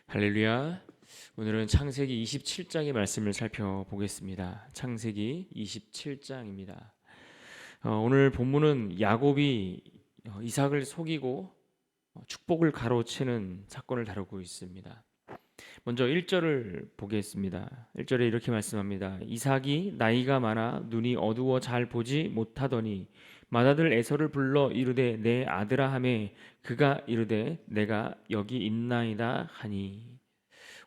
할렐루야. 오늘은 창세기 27장의 말씀을 살펴보겠습니다. 창세기 27장입니다. 오늘 본문은 야곱이 이삭을 속이고 축복을 가로채는 사건을 다루고 있습니다. 먼저 1절을 보겠습니다. 1절에 이렇게 말씀합니다. 이삭이 나이가 많아 눈이 어두워 잘 보지 못하더니 맏아들 에서를 불러 이르되 내 아들아 하매 그가 이르되 내가 여기 있나이다 하니.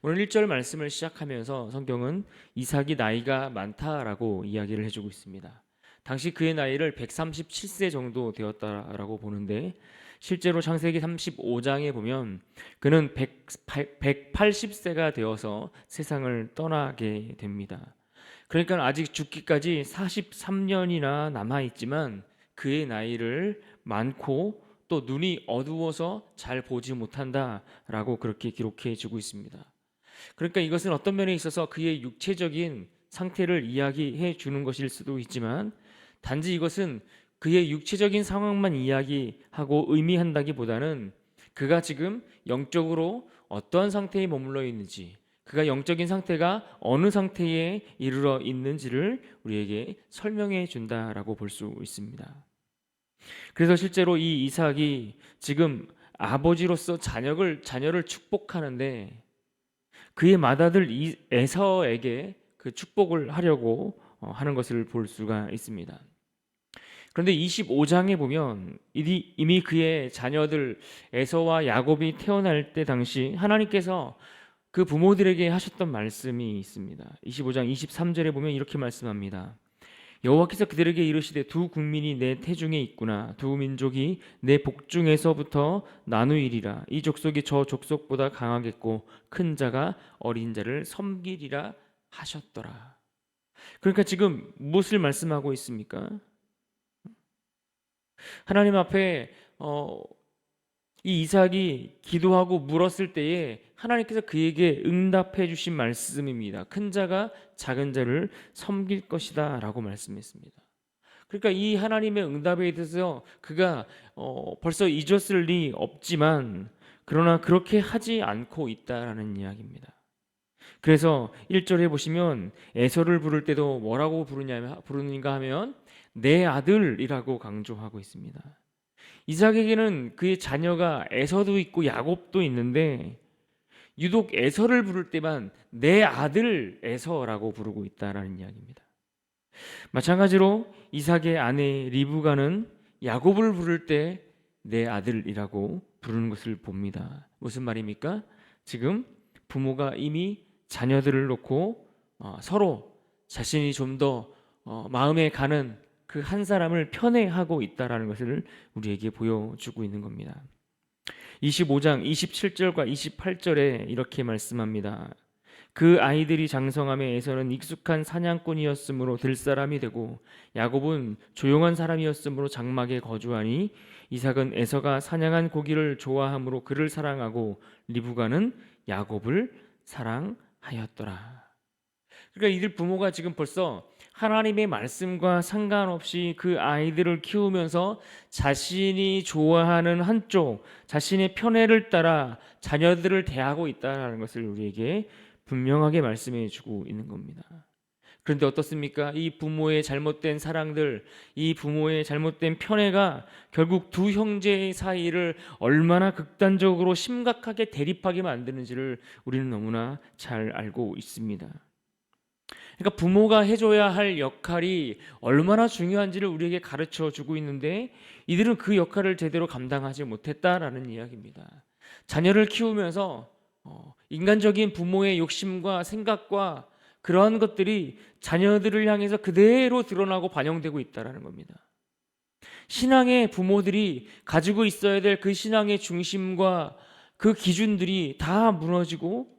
오늘 1절 말씀을 시작하면서 성경은 이삭이 나이가 많다라고 이야기를 해주고 있습니다. 당시 그의 나이를 137세 정도 되었다라고 보는데 실제로 창세기 35장에 보면 그는 180세가 되어서 세상을 떠나게 됩니다. 그러니까 아직 죽기까지 43년이나 남아있지만 그의 나이를 많고 또 눈이 어두워서 잘 보지 못한다라고 그렇게 기록해 주고 있습니다. 그러니까 이것은 어떤 면에 있어서 그의 육체적인 상태를 이야기해 주는 것일 수도 있지만 단지 이것은 그의 육체적인 상황만 이야기하고 의미한다기보다는 그가 지금 영적으로 어떤 상태에 머물러 있는지, 그가 영적인 상태가 어느 상태에 이르러 있는지를 우리에게 설명해 준다라고 볼 수 있습니다. 그래서 실제로 이 이삭이 지금 아버지로서 자녀를 축복하는데 그의 맏아들 에서에게 그 축복을 하려고 하는 것을 볼 수가 있습니다. 그런데 25장에 보면 이미 그의 자녀들 에서와 야곱이 태어날 때 당시 하나님께서 그 부모들에게 하셨던 말씀이 있습니다. 25장 23절에 보면 이렇게 말씀합니다. 여호와께서 그들에게 이르시되 두 국민이 내 태중에 있구나. 두 민족이 내 복중에서부터 나누이리라. 이 족속이 저 족속보다 강하겠고 큰 자가 어린 자를 섬기리라 하셨더라. 그러니까 지금 무엇을 말씀하고 있습니까? 하나님 앞에 이 이삭이 기도하고 물었을 때에 하나님께서 그에게 응답해 주신 말씀입니다. 큰 자가 작은 자를 섬길 것이다 라고 말씀했습니다. 그러니까 이 하나님의 응답에 대해서 그가 벌써 잊었을 리 없지만 그러나 그렇게 하지 않고 있다라는 이야기입니다. 그래서 1절에 보시면 에서를 부를 때도 뭐라고 부르는가 하면 내 아들이라고 강조하고 있습니다. 이삭에게는 그의 자녀가 에서도 있고 야곱도 있는데 유독 에서를 부를 때만 내 아들 에서라고 부르고 있다라는 이야기입니다. 마찬가지로 이삭의 아내 리브가는 야곱을 부를 때 내 아들이라고 부르는 것을 봅니다. 무슨 말입니까? 지금 부모가 이미 자녀들을 놓고 서로 자신이 좀 더 마음에 가는 그 한 사람을 편애하고 있다라는 것을 우리에게 보여주고 있는 겁니다. 25장 27절과 28절에 이렇게 말씀합니다. 그 아이들이 장성함에 에서는 익숙한 사냥꾼이었으므로 들사람이 되고 야곱은 조용한 사람이었으므로 장막에 거주하니 이삭은 에서가 사냥한 고기를 좋아함으로 그를 사랑하고 리브가는 야곱을 사랑하였더라. 그러니까 이들 부모가 지금 벌써 하나님의 말씀과 상관없이 그 아이들을 키우면서 자신이 좋아하는 한쪽, 자신의 편애를 따라 자녀들을 대하고 있다는 것을 우리에게 분명하게 말씀해 주고 있는 겁니다. 그런데 어떻습니까? 이 부모의 잘못된 사랑들, 이 부모의 잘못된 편애가 결국 두 형제의 사이를 얼마나 극단적으로 심각하게 대립하게 만드는지를 우리는 너무나 잘 알고 있습니다. 그러니까 부모가 해줘야 할 역할이 얼마나 중요한지를 우리에게 가르쳐 주고 있는데 이들은 그 역할을 제대로 감당하지 못했다라는 이야기입니다. 자녀를 키우면서 인간적인 부모의 욕심과 생각과 그러한 것들이 자녀들을 향해서 그대로 드러나고 반영되고 있다라는 겁니다. 신앙의 부모들이 가지고 있어야 될 그 신앙의 중심과 그 기준들이 다 무너지고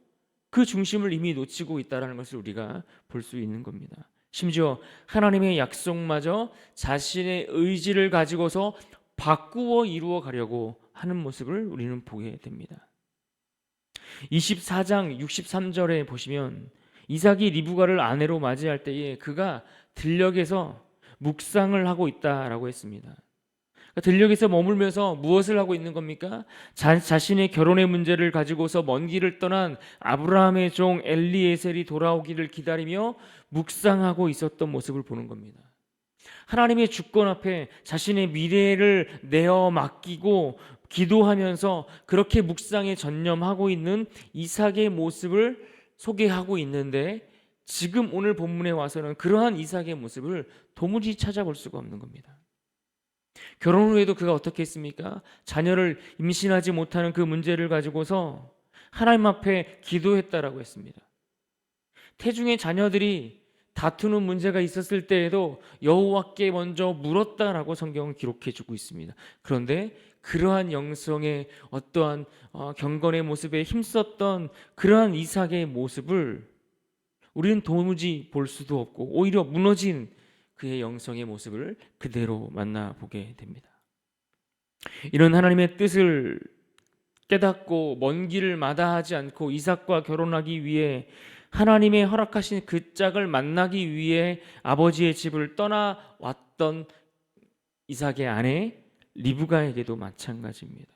그 중심을 이미 놓치고 있다는 것을 우리가 볼 수 있는 겁니다. 심지어 하나님의 약속마저 자신의 의지를 가지고서 바꾸어 이루어 가려고 하는 모습을 우리는 보게 됩니다. 24장 63절에 보시면 이삭이 리브가를 아내로 맞이할 때에 그가 들녘에서 묵상을 하고 있다라고 했습니다. 들녘에서 머물면서 무엇을 하고 있는 겁니까? 자신의 결혼의 문제를 가지고서 먼 길을 떠난 아브라함의 종 엘리에셀이 돌아오기를 기다리며 묵상하고 있었던 모습을 보는 겁니다. 하나님의 주권 앞에 자신의 미래를 내어 맡기고 기도하면서 그렇게 묵상에 전념하고 있는 이삭의 모습을 소개하고 있는데, 지금 오늘 본문에 와서는 그러한 이삭의 모습을 도무지 찾아볼 수가 없는 겁니다. 결혼 후에도 그가 어떻게 했습니까? 자녀를 임신하지 못하는 그 문제를 가지고서 하나님 앞에 기도했다라고 했습니다. 태중의 자녀들이 다투는 문제가 있었을 때에도 여호와께 먼저 물었다라고 성경은 기록해 주고 있습니다. 그런데 그러한 영성의 어떠한 경건의 모습에 힘썼던 그러한 이삭의 모습을 우리는 도무지 볼 수도 없고, 오히려 무너진 그의 영성의 모습을 그대로 만나보게 됩니다. 이런 하나님의 뜻을 깨닫고 먼 길을 마다하지 않고 이삭과 결혼하기 위해, 하나님의 허락하신 그 짝을 만나기 위해 아버지의 집을 떠나왔던 이삭의 아내 리브가에게도 마찬가지입니다.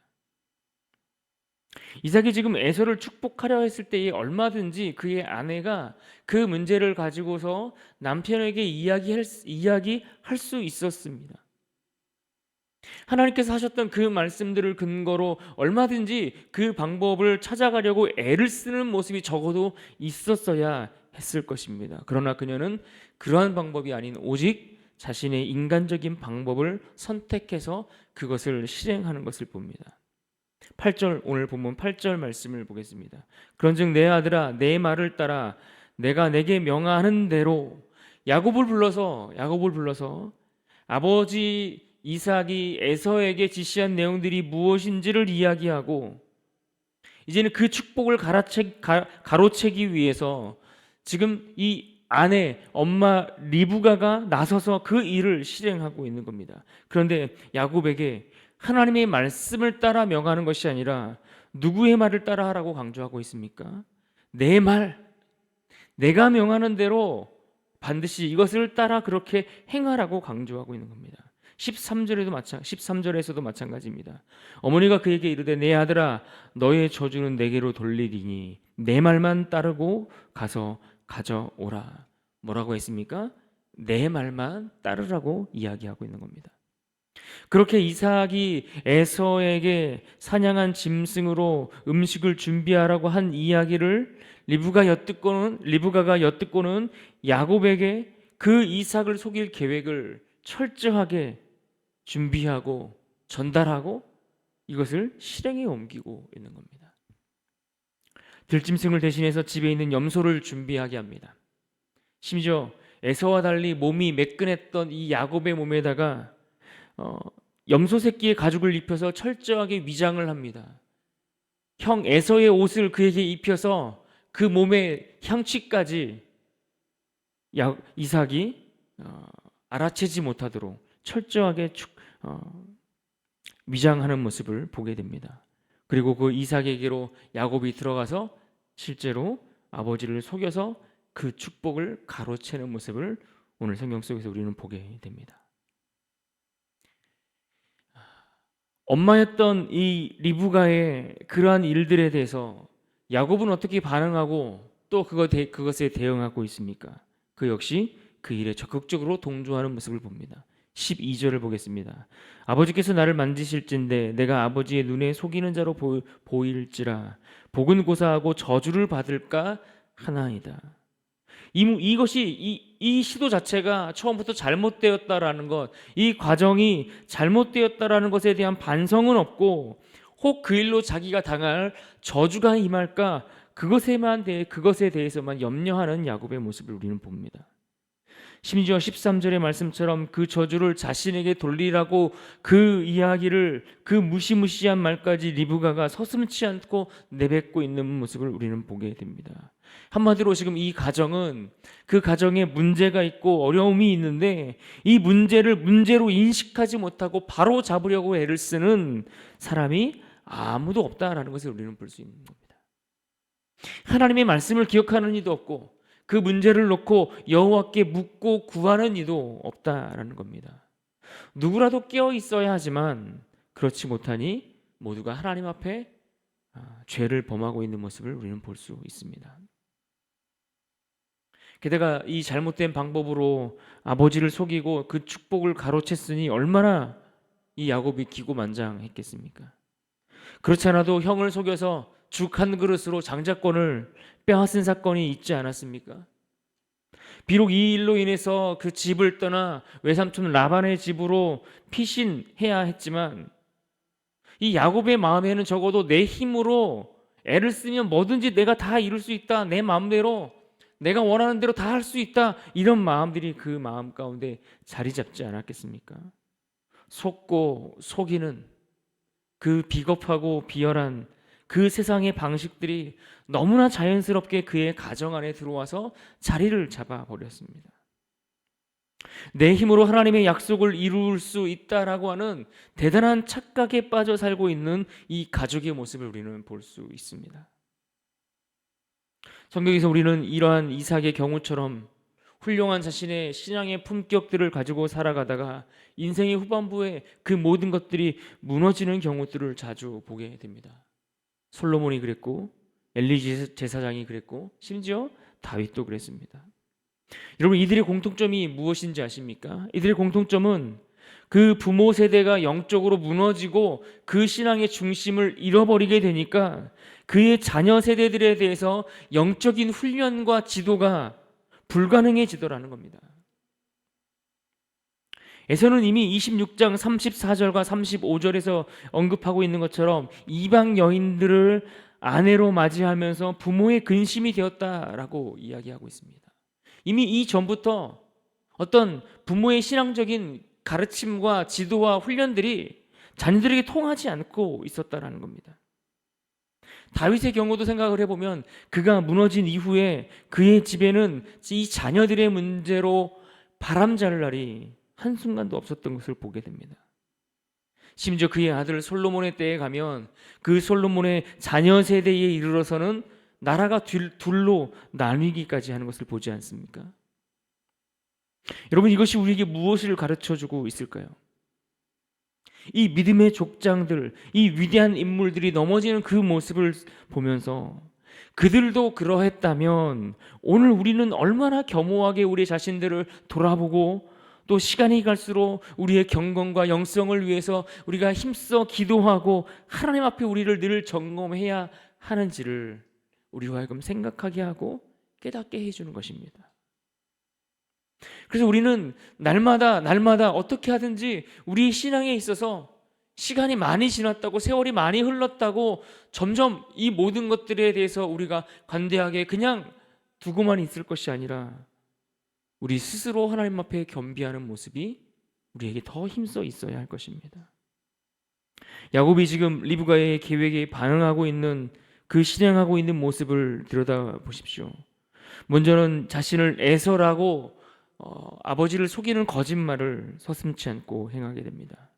이삭이 지금 에서를 축복하려 했을 때에 얼마든지 그의 아내가 그 문제를 가지고서 남편에게 이야기할 수 있었습니다. 하나님께서 하셨던 그 말씀들을 근거로 얼마든지 그 방법을 찾아가려고 애를 쓰는 모습이 적어도 있었어야 했을 것입니다. 그러나 그녀는 그러한 방법이 아닌 오직 자신의 인간적인 방법을 선택해서 그것을 실행하는 것을 봅니다. 8절, 오늘 본문 8절 말씀을 보겠습니다. 그런즉 내 아들아, 내 말을 따라 내가 내게 명하는 대로. 야곱을 불러서 아버지 이삭이 에서에게 지시한 내용들이 무엇인지를 이야기하고, 이제는 그 축복을 가로채기 위해서 지금 이 아내, 엄마 리브가가 나서서 그 일을 실행하고 있는 겁니다. 그런데 야곱에게 하나님의 말씀을 따라 명하는 것이 아니라 누구의 말을 따라 하라고 강조하고 있습니까? 내 말, 내가 명하는 대로 반드시 이것을 따라 그렇게 행하라고 강조하고 있는 겁니다. 13절에서도 마찬가지입니다. 어머니가 그에게 이르되 내 아들아, 너의 저주는 내게로 돌리리니 내 말만 따르고 가서 가져오라. 뭐라고 했습니까? 내 말만 따르라고 이야기하고 있는 겁니다. 그렇게 이삭이 에서에게 사냥한 짐승으로 음식을 준비하라고 한 이야기를 리브가가 엿듣고는 야곱에게 그 이삭을 속일 계획을 철저하게 준비하고 전달하고 이것을 실행에 옮기고 있는 겁니다. 들짐승을 대신해서 집에 있는 염소를 준비하게 합니다. 심지어 에서와 달리 몸이 매끈했던 이 야곱의 몸에다가 염소 새끼의 가죽을 입혀서 철저하게 위장을 합니다. 형 에서의 옷을 그에게 입혀서 그 몸의 향취까지 이삭이 알아채지 못하도록 철저하게 위장하는 모습을 보게 됩니다. 그리고 그 이삭에게로 야곱이 들어가서 실제로 아버지를 속여서 그 축복을 가로채는 모습을 오늘 성경 속에서 우리는 보게 됩니다. 엄마였던 이 리브가의 그러한 일들에 대해서 야곱은 어떻게 반응하고 또 그것에 대응하고 있습니까? 그 역시 그 일에 적극적으로 동조하는 모습을 봅니다. 12절을 보겠습니다. 아버지께서 나를 만지실진데 내가 아버지의 눈에 속이는 자로 보일지라 복은 고사하고 저주를 받을까 하나이다. 이 시도 자체가 처음부터 잘못되었다라는 것, 이 과정이 잘못되었다라는 것에 대한 반성은 없고, 혹 그 일로 자기가 당할 저주가 임할까 그것에 대해서만 염려하는 야곱의 모습을 우리는 봅니다. 심지어 13절의 말씀처럼 그 저주를 자신에게 돌리라고 그 이야기를, 그 무시무시한 말까지 리브가가 서슴지 않고 내뱉고 있는 모습을 우리는 보게 됩니다. 한마디로 지금 이 가정은 그 가정에 문제가 있고 어려움이 있는데 이 문제를 문제로 인식하지 못하고 바로 잡으려고 애를 쓰는 사람이 아무도 없다라는 것을 우리는 볼 수 있는 겁니다. 하나님의 말씀을 기억하는 이도 없고 그 문제를 놓고 여호와께 묻고 구하는 이도 없다라는 겁니다. 누구라도 깨어 있어야 하지만 그렇지 못하니 모두가 하나님 앞에 죄를 범하고 있는 모습을 우리는 볼 수 있습니다. 게다가 이 잘못된 방법으로 아버지를 속이고 그 축복을 가로챘으니 얼마나 이 야곱이 기고만장했겠습니까? 그렇지 않아도 형을 속여서 죽 한 그릇으로 장자권을 빼앗은 사건이 있지 않았습니까? 비록 이 일로 인해서 그 집을 떠나 외삼촌 라반의 집으로 피신해야 했지만 이 야곱의 마음에는 적어도 내 힘으로 애를 쓰면 뭐든지 내가 다 이룰 수 있다. 내 마음대로 내가 원하는 대로 다 할 수 있다. 이런 마음들이 그 마음 가운데 자리 잡지 않았겠습니까? 속고 속이는 그 비겁하고 비열한 그 세상의 방식들이 너무나 자연스럽게 그의 가정 안에 들어와서 자리를 잡아버렸습니다. 내 힘으로 하나님의 약속을 이룰 수 있다라고 하는 대단한 착각에 빠져 살고 있는 이 가족의 모습을 우리는 볼 수 있습니다. 성경에서 우리는 이러한 이삭의 경우처럼 훌륭한 자신의 신앙의 품격들을 가지고 살아가다가 인생의 후반부에 그 모든 것들이 무너지는 경우들을 자주 보게 됩니다. 솔로몬이 그랬고 엘리 제사장이 그랬고 심지어 다윗도 그랬습니다. 여러분, 이들의 공통점이 무엇인지 아십니까? 이들의 공통점은 그 부모 세대가 영적으로 무너지고 그 신앙의 중심을 잃어버리게 되니까 그의 자녀 세대들에 대해서 영적인 훈련과 지도가 불가능해지더라는 겁니다. 에서는 이미 26장 34절과 35절에서 언급하고 있는 것처럼 이방 여인들을 아내로 맞이하면서 부모의 근심이 되었다라고 이야기하고 있습니다. 이미 이전부터 어떤 부모의 신앙적인 가르침과 지도와 훈련들이 자녀들에게 통하지 않고 있었다라는 겁니다. 다윗의 경우도 생각을 해보면 그가 무너진 이후에 그의 집에는 이 자녀들의 문제로 바람잘 날이 한순간도 없었던 것을 보게 됩니다. 심지어 그의 아들 솔로몬의 때에 가면 그 솔로몬의 자녀 세대에 이르러서는 나라가 둘로 나뉘기까지 하는 것을 보지 않습니까? 여러분, 이것이 우리에게 무엇을 가르쳐주고 있을까요? 이 믿음의 족장들, 이 위대한 인물들이 넘어지는 그 모습을 보면서 그들도 그러했다면 오늘 우리는 얼마나 겸허하게 우리 자신들을 돌아보고 또 시간이 갈수록 우리의 경건과 영성을 위해서 우리가 힘써 기도하고 하나님 앞에 우리를 늘 점검해야 하는지를 우리와 하여금 생각하게 하고 깨닫게 해주는 것입니다. 그래서 우리는 날마다 어떻게 하든지 우리 신앙에 있어서 시간이 많이 지났다고, 세월이 많이 흘렀다고 점점 이 모든 것들에 대해서 우리가 관대하게 그냥 두고만 있을 것이 아니라 우리 스스로 하나님 앞에 겸비하는 모습이 우리에게 더 힘써 있어야 할 것입니다. 야곱이 지금 리브가의 계획에 반응하고 있는 그 실행하고 있는 모습을 들여다보십시오. 먼저는 자신을 애설하고 아버지를 속이는 거짓말을 서슴지 않고 행하게 됩니다.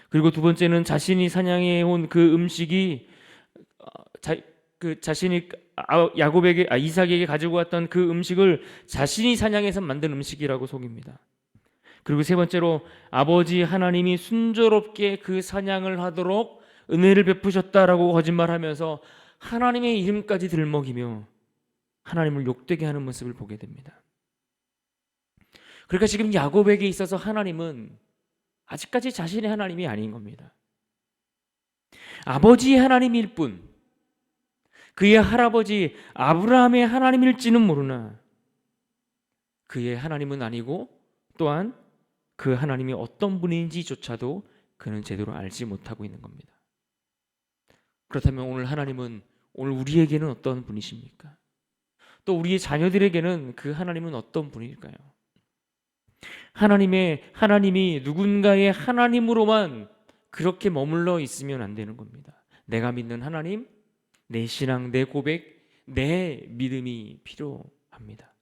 그리고 두 번째는 자신이 사냥해 온 그 음식이 자신이 이삭에게 가지고 왔던 그 음식을 자신이 사냥해서 만든 음식이라고 속입니다. 그리고 세 번째로 아버지 하나님이 순조롭게 그 사냥을 하도록 은혜를 베푸셨다라고 거짓말하면서 하나님의 이름까지 들먹이며 하나님을 욕되게 하는 모습을 보게 됩니다. 그러니까 지금 야곱에게 있어서 하나님은 아직까지 자신의 하나님이 아닌 겁니다. 아버지의 하나님일 뿐, 그의 할아버지 아브라함의 하나님일지는 모르나 그의 하나님은 아니고 또한 그 하나님이 어떤 분인지조차도 그는 제대로 알지 못하고 있는 겁니다. 그렇다면 오늘 하나님은 오늘 우리에게는 어떤 분이십니까? 또 우리의 자녀들에게는 그 하나님은 어떤 분일까요? 하나님이 누군가의 하나님으로만 그렇게 머물러 있으면 안 되는 겁니다. 내가 믿는 하나님, 내 신앙, 내 고백, 내 믿음이 필요합니다.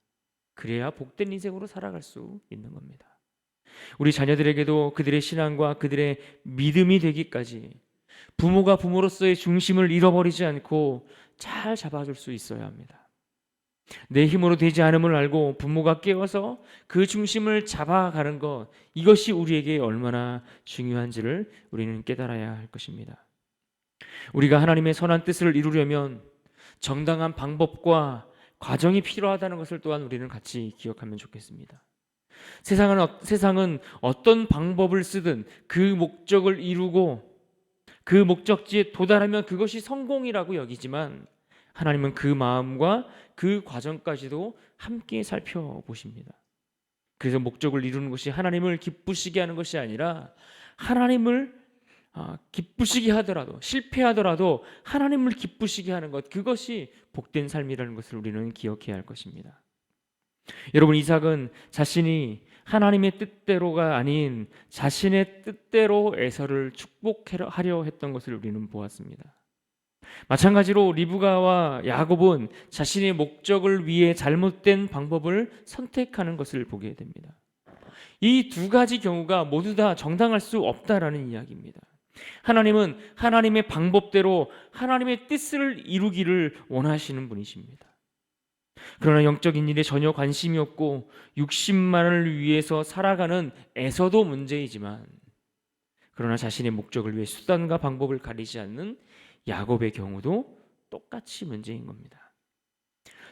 그래야 복된 인생으로 살아갈 수 있는 겁니다. 우리 자녀들에게도 그들의 신앙과 그들의 믿음이 되기까지 부모가 부모로서의 중심을 잃어버리지 않고 잘 잡아줄 수 있어야 합니다. 내 힘으로 되지 않음을 알고 부모가 깨워서 그 중심을 잡아가는 것, 이것이 우리에게 얼마나 중요한지를 우리는 깨달아야 할 것입니다. 우리가 하나님의 선한 뜻을 이루려면 정당한 방법과 과정이 필요하다는 것을 또한 우리는 같이 기억하면 좋겠습니다. 세상은 어떤 방법을 쓰든 그 목적을 이루고 그 목적지에 도달하면 그것이 성공이라고 여기지만, 하나님은 그 마음과 그 과정까지도 함께 살펴보십니다. 그래서 목적을 이루는 것이 하나님을 기쁘시게 하는 것이 아니라, 하나님을 기쁘시게 하더라도, 실패하더라도 하나님을 기쁘시게 하는 것, 그것이 복된 삶이라는 것을 우리는 기억해야 할 것입니다. 여러분, 이삭은 자신이 하나님의 뜻대로가 아닌 자신의 뜻대로 에서를 축복하려 했던 것을 우리는 보았습니다. 마찬가지로 리브가와 야곱은 자신의 목적을 위해 잘못된 방법을 선택하는 것을 보게 됩니다. 이 두 가지 경우가 모두 다 정당할 수 없다라는 이야기입니다. 하나님은 하나님의 방법대로 하나님의 뜻을 이루기를 원하시는 분이십니다. 그러나 영적인 일에 전혀 관심이 없고 육신만을 위해서 살아가는 에서도 문제이지만, 그러나 자신의 목적을 위해 수단과 방법을 가리지 않는 야곱의 경우도 똑같이 문제인 겁니다.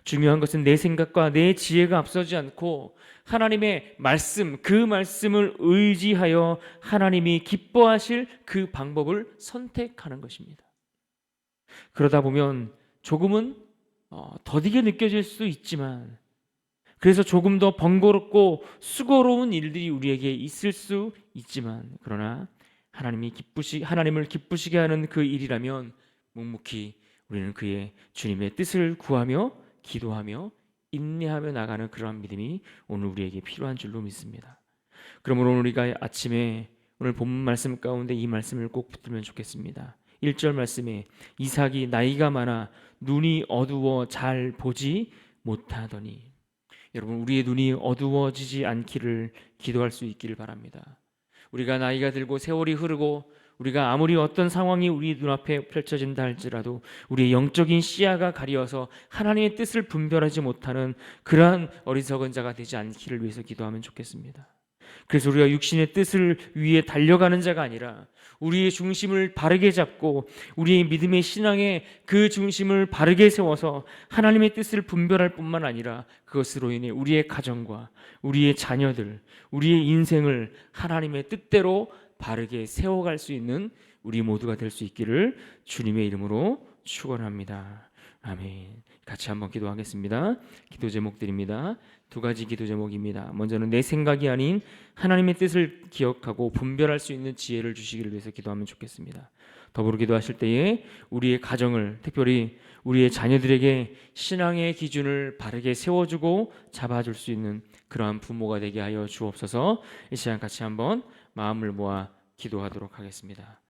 중요한 것은 내 생각과 내 지혜가 앞서지 않고 하나님의 말씀, 그 말씀을 의지하여 하나님이 기뻐하실 그 방법을 선택하는 것입니다. 그러다 보면 조금은 더디게 느껴질 수 있지만, 그래서 조금 더 번거롭고 수고로운 일들이 우리에게 있을 수 있지만, 그러나 하나님을 기쁘시게 하는 그 일이라면 묵묵히 우리는 그의 주님의 뜻을 구하며 기도하며 인내하며 나가는 그러한 믿음이 오늘 우리에게 필요한 줄로 믿습니다. 그러므로 우리가 아침에 오늘 본문 말씀 가운데 이 말씀을 꼭 붙들면 좋겠습니다. 1절 말씀에 이삭이 나이가 많아 눈이 어두워 잘 보지 못하더니, 여러분, 우리의 눈이 어두워지지 않기를 기도할 수 있기를 바랍니다. 우리가 나이가 들고 세월이 흐르고 우리가 아무리 어떤 상황이 우리 눈앞에 펼쳐진다 할지라도 우리의 영적인 시야가 가려서 하나님의 뜻을 분별하지 못하는 그러한 어리석은 자가 되지 않기를 위해서 기도하면 좋겠습니다. 그래서 우리가 육신의 뜻을 위해 달려가는 자가 아니라 우리의 중심을 바르게 잡고 우리의 믿음의 신앙의 그 중심을 바르게 세워서 하나님의 뜻을 분별할 뿐만 아니라 그것으로 인해 우리의 가정과 우리의 자녀들, 우리의 인생을 하나님의 뜻대로 바르게 세워갈 수 있는 우리 모두가 될 수 있기를 주님의 이름으로 축원합니다. 아멘. 같이 한번 기도하겠습니다. 기도 제목드립니다. 두 가지 기도 제목입니다. 먼저는 내 생각이 아닌 하나님의 뜻을 기억하고 분별할 수 있는 지혜를 주시기를 위해서 기도하면 좋겠습니다. 더불어 기도하실 때에 우리의 가정을, 특별히 우리의 자녀들에게 신앙의 기준을 바르게 세워주고 잡아줄 수 있는 그러한 부모가 되게 하여 주옵소서. 이 시간 같이 한번 마음을 모아 기도하도록 하겠습니다.